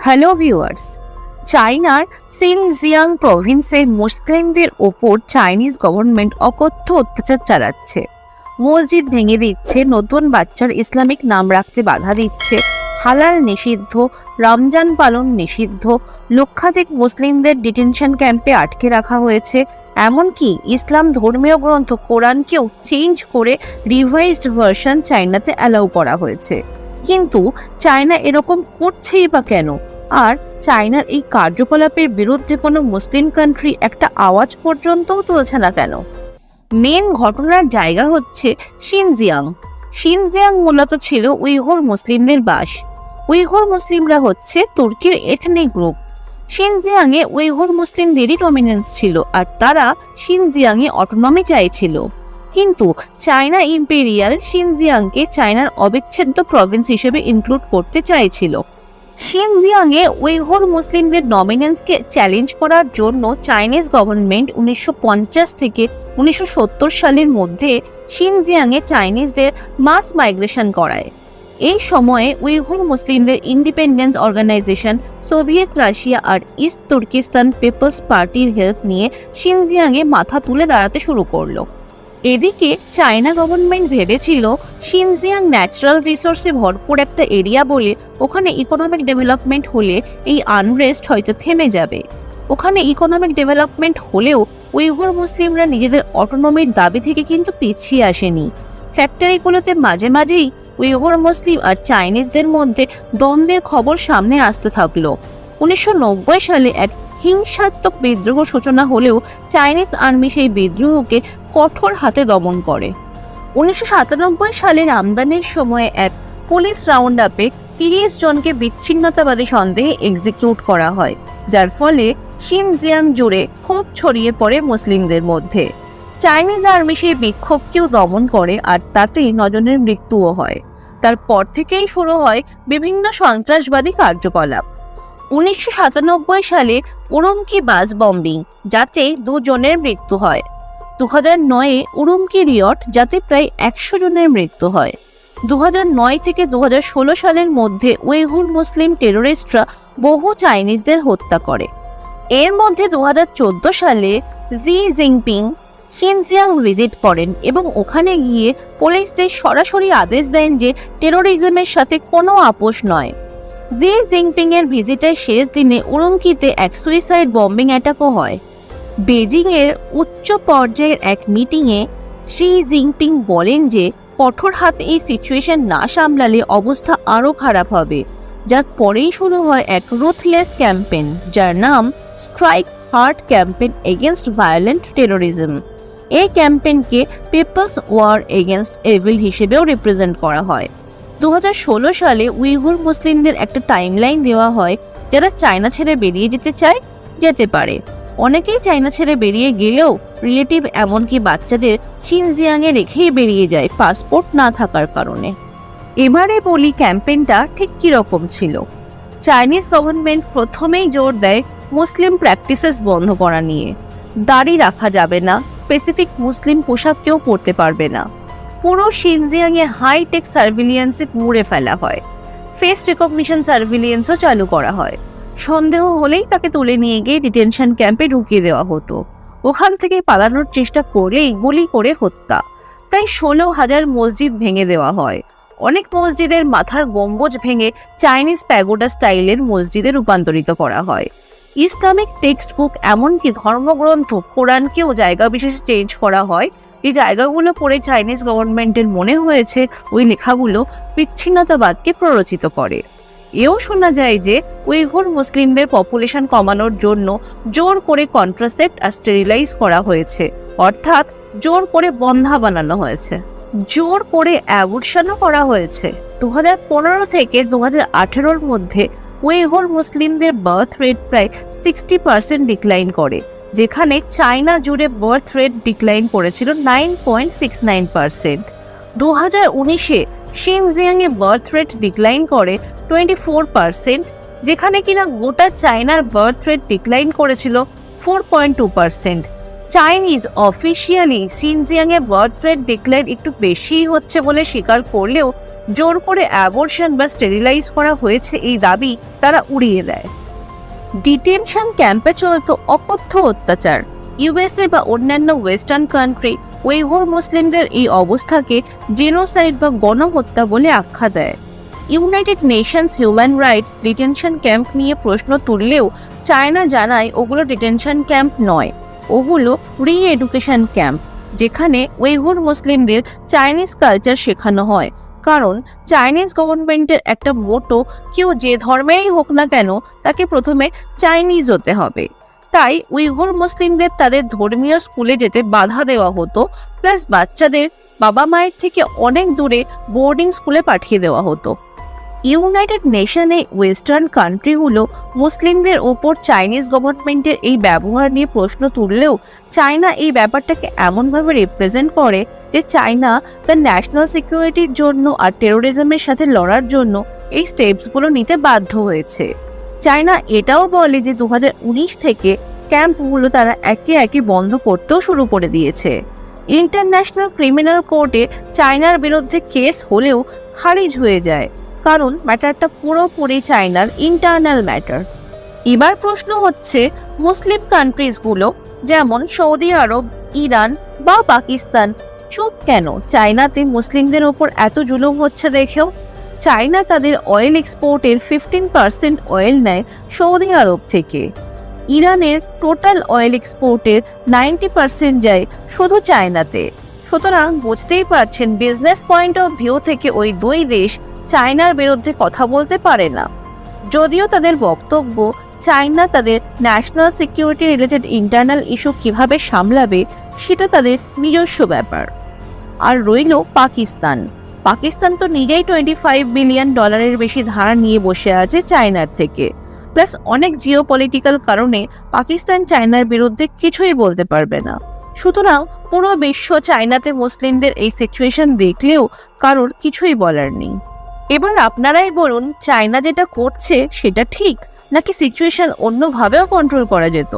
Hello viewers, চায়নার Xinjiang প্রভিন্সে মুসলিমদের ওপর চাইনিজ গভর্নমেন্ট অকথ্য অত্যাচার চালাচ্ছে। মসজিদ ভেঙে দিচ্ছে, নতুন বাচ্চার ইসলামিক নাম রাখতে বাধা দিচ্ছে, হালাল নিষিদ্ধ, রমজান পালন নিষিদ্ধ, লক্ষাধিক মুসলিমদের ডিটেনশন ক্যাম্পে আটকে রাখা হয়েছে। এমনকি ইসলাম ধর্মীয় গ্রন্থ কোরআনকেও চেঞ্জ করে রিভাইজড ভার্সন চায়নাতে অ্যালাউ করা হয়েছে। কিন্তু চায়না এরকম করছেই বা কেন? আর চায়নার এই কার্যকলাপের বিরুদ্ধে কোনো মুসলিম কান্ট্রি একটা আওয়াজ পর্যন্তও তুলছে না কেন? মেন ঘটনার জায়গা হচ্ছে শিনজিয়াং। শিনজিয়াং মূলত ছিল উইঘুর মুসলিমদের বাস। উইঘুর মুসলিমরা হচ্ছে তুর্কির এথনিক গ্রুপ। শিনজিয়াংয়ে উইঘুর মুসলিমদেরই ডমিনেন্স ছিল, আর তারা শিনজিয়াংয়ে অটোনমি চাইছিল। কিন্তু চায়না ইম্পেরিয়াল শিনজিয়াংকে চায়নার অবিচ্ছেদ্য প্রভিন্স হিসেবে ইনক্লুড করতে চাইছিল। শিনজিয়াংয়ে উইঘুর মুসলিমদের ডমিনেন্সকে চ্যালেঞ্জ করার জন্য চাইনিজ গভর্নমেন্ট 1950 থেকে 1970 সালের মধ্যে শিনজিয়াংয়ে চাইনিজদের মাস মাইগ্রেশন করায়। এই সময়ে উইঘুর মুসলিমদের ইন্ডিপেন্ডেন্স অর্গানাইজেশন, সোভিয়েত রাশিয়া আর ইস্ট তুর্কিস্তান পিপলস পার্টির হেল্প নিয়ে শিনজিয়াংয়ে মাথা তুলে দাঁড়াতে শুরু করলো। এদিকে চায়না গভর্নমেন্ট ভেবেছিল শিনজিয়াং ন্যাচারাল রিসোর্সে ভরপুর একটা এরিয়া বলে ওখানে ইকোনমিক ডেভেলপমেন্ট হলে এই আনরেস্ট হয়তো থেমে যাবে। ওখানে ইকোনমিক ডেভেলপমেন্ট হলেও উইঘুর মুসলিমরা নিজেদের অটোনমির দাবি থেকে কিন্তু পিছিয়ে আসেনি। ফ্যাক্টরিগুলোতে মাঝে মাঝেই উইঘুর মুসলিম আর চাইনিজদের মধ্যে দ্বন্দ্বের খবর সামনে আসতে থাকলো। 1990 সালে এক হিংসাত্মক বিদ্রোহ সূচনা হলেও চাইনিজ আর্মি সেই বিদ্রোহকে কঠোর হাতে দমন করে। 1997 সালের রমজানের সময় এক পুলিশ রাউন্ড আপে 30 জনকে বিচ্ছিন্নতাবাদী সন্দেহে এক্সিকিউট করা হয়, যার ফলে শিনজিয়াং জুড়ে ক্ষোভ ছড়িয়ে পড়ে মুসলিমদের মধ্যে। চাইনিজ আর্মি সেই বিক্ষোভকেও দমন করে, আর তাতেই 9 জনের মৃত্যুও হয়। তারপর থেকেই শুরু হয় বিভিন্ন সন্ত্রাসবাদী কার্যকলাপ। 1997 সালে উরুমকি বাস বম্বিং, যাতে 2 জনের মৃত্যু হয়। 2009-এ উরুমকি রিয়ট, যাতে প্রায় 100 জনের মৃত্যু হয়। 2009 থেকে 2016 সালের মধ্যে উইঘুর মুসলিম টেরোরিস্টরা বহু চাইনিজদের হত্যা করে। এর মধ্যে 2014 সালে জি জিনপিং শিনজিয়াং ভিজিট করেন এবং ওখানে গিয়ে পুলিশদের সরাসরি আদেশ দেন যে টেরোরিজমের সাথে কোনো আপোষ নয়। জি জিনপিং এর ভিজিটের শেষ দিনে উরুমকিতে এক সুইসাইড বম্বিং অ্যাটাকও হয়। বেজিং এর উচ্চ পর্যায়ের এক মিটিংয়ে শি জিনপিং বলেন যে কঠোর হাতে এই সিচুয়েশন না সামলালে অবস্থা আরও খারাপ হবে, যার পরেই শুরু হয় এক রুথলেস ক্যাম্পেন, যার নাম strike hard campaign against violent terrorism. এই ক্যাম্পেনকে পিপলস ওয়ার এগেনস্ট এভিল হিসেবেও রিপ্রেজেন্ট করা হয়। 2016 সালে উইঘুর মুসলিমদের একটা টাইমলাইন দেওয়া হয়, যারা চায়না ছেড়ে বেরিয়ে যেতে চায় যেতে পারে। অনেকেই চায়না ছেড়ে বেরিয়ে গেলেও রিলেটিভ এমনকি বাচ্চাদের শিনজিয়াংয়ে রেখেই বেরিয়ে যায় পাসপোর্ট না থাকার কারণে। এবারে বলি ক্যাম্পেইনটা ঠিক কীরকম ছিল। চাইনিজ গভর্নমেন্ট প্রথমেই জোর দেয় মুসলিম প্র্যাকটিসেস বন্ধ করা নিয়ে। দাড়ি রাখা যাবে না, স্পেসিফিক মুসলিম পোশাক কেউ পরতে পারবে না। পুরো শিনজিয়াংয়ে হাইটেক সার্ভিলিয়েন্সে মুড়ে ফেলা হয়। ফেস রিকগনিশন সার্ভিলিয়েন্সও চালু করা হয়। সন্দেহ হলেই তাকে তুলে নিয়ে গিয়ে ডিটেনশন ক্যাম্পে ঢুকিয়ে দেওয়া হতো। ওখান থেকে পালানোর চেষ্টা করলেই গুলি করে হত্যা। প্রায় 16,000 মসজিদ ভেঙে দেওয়া হয়। অনেক মসজিদের মাথার গম্বুজ ভেঙে চাইনিজ প্যাগোডা স্টাইলের মসজিদে রূপান্তরিত করা হয়। ইসলামিক টেক্সট বুক, এমনকি ধর্মগ্রন্থ কোরআনকেও জায়গা বিশেষে চেঞ্জ করা হয়। যে জায়গাগুলো পড়ে চাইনিজ গভর্নমেন্টের মনে হয়েছে ওই লেখাগুলো বিচ্ছিন্নতাবাদকে প্ররোচিত করে। এও শোনা যায় যে উইঘুর মুসলিমদের পপুলেশন কমানোর জন্য জোর করে কন্ট্রাসেপ্ট আর স্টেরিলাইজ করা হয়েছে, অর্থাৎ জোর করে বন্ধা বানানো হয়েছে, জোর করে অ্যাবর্শনও করা হয়েছে। 2015 থেকে 2018-র মধ্যে উইঘুর মুসলিমদের বার্থ রেট প্রায় 60% ডিক্লাইন করে, যেখানে চায়না জুড়ে বার্থ রেট ডিক্লাইন করেছিল 9.69%। 2019-এ শিনজিয়াংয়ে বার্থ রেট ডিক্লাইন করে 24%, যেখানে কিনা গোটা চায়নার বার্থ রেট ডিক্লাইন করেছিল 4.2%। চাইনিজ অফিসিয়ালি শিনজিয়াংয়ে বার্থ রেট ডিক্লাইন একটু বেশিই হচ্ছে বলে স্বীকার করলেও জোর করে অ্যাবর্শন বা স্টেরিলাইজ করা হয়েছে এই দাবি তারা উড়িয়ে দেয়। ডিটেনশন ক্যাম্পে চলত অকথ্য অত্যাচার। ইউএসএ বা অন্যান্য ওয়েস্টার্ন কান্ট্রি উইঘুর মুসলিমদের এই অবস্থাকে জেনোসাইড বা গণহত্যা বলে আখ্যা দেয়। United Nations human rights detention camp নিয়ে প্রশ্ন তুললেও চায়না জানায় ওগুলো ডিটেনশন ক্যাম্প নয়, ওগুলো রি এডুকেশন ক্যাম্প, যেখানে উইঘুর মুসলিমদের চাইনিজ কালচার শেখানো হয়। কারণ চাইনিজ গভর্নমেন্টের একটা মোটো, কেউ যে ধর্মেরই হোক না কেন তাকে প্রথমে চাইনিজ হতে হবে। তাই উইঘুর মুসলিমদের তাদের ধর্মীয় স্কুলে যেতে বাধা দেওয়া হতো, প্লাস বাচ্চাদের বাবা মায়ের থেকে অনেক দূরে বোর্ডিং স্কুলে পাঠিয়ে দেওয়া হতো। ইউনাইটেড নেশনে ওয়েস্টার্ন কান্ট্রিগুলো মুসলিমদের ওপর চাইনিজ গভর্নমেন্টের এই ব্যবহার নিয়ে প্রশ্ন তুললেও চায়না এই ব্যাপারটাকে এমনভাবে রিপ্রেজেন্ট করে যে চায়না তার ন্যাশনাল সিকিউরিটির জন্য আর টেরোরিজমের সাথে লড়ার জন্য এই স্টেপসগুলো নিতে বাধ্য হয়েছে। চায়না এটাও বলে যে 2019 থেকে ক্যাম্পগুলো তারা একে একে বন্ধ করতেও শুরু করে দিয়েছে। ইন্টারন্যাশনাল ক্রিমিনাল কোর্টে চায়নার বিরুদ্ধে কেস হলেও খারিজ হয়ে যায়, কারণ ম্যাটারটা পুরোপুরি চায়নার ইন্টারনাল ম্যাটার। এবার প্রশ্ন হচ্ছে, মুসলিম কান্ট্রিজগুলো যেমন সৌদি আরব, ইরান বা পাকিস্তান চুপ কেন চায়নাতে মুসলিমদের ওপর এত জুলুম হচ্ছে দেখেও? চায়না তাদের অয়েল এক্সপোর্টের 15% অয়েল নেয় সৌদি আরব থেকে। ইরানের টোটাল অয়েল এক্সপোর্টের 90% যায় শুধু চায়নাতে। সুতরাং বুঝতেই পারছেন, বিজনেস পয়েন্ট অফ ভিউ থেকে ওই দুই দেশ চায়নার বিরুদ্ধে কথা বলতে পারে না। যদিও তাদের বক্তব্য চায়না তাদের national security related internal issue কিভাবে সামলাবে সেটা তাদের নিজস্ব ব্যাপার। আর রইল পাকিস্তান। পাকিস্তান তো নিজেই $25 বিলিয়ন বেশি ধার নিয়ে বসে আছে চায়নার থেকে, প্লাস অনেক জিওপলিটিক্যাল কারণে পাকিস্তান চায়নার বিরুদ্ধে কিছুই বলতে পারবে না। সুতরাং পুরো বিশ্ব চায়নাতে মুসলিমদের এই সিচুয়েশন দেখলেও কারোর কিছুই বলার নেই। এবার আপনারাই বলুন, চায়না যেটা করছে সেটা ঠিক, নাকি সিচুয়েশন অন্যভাবেও কন্ট্রোল করা যেত?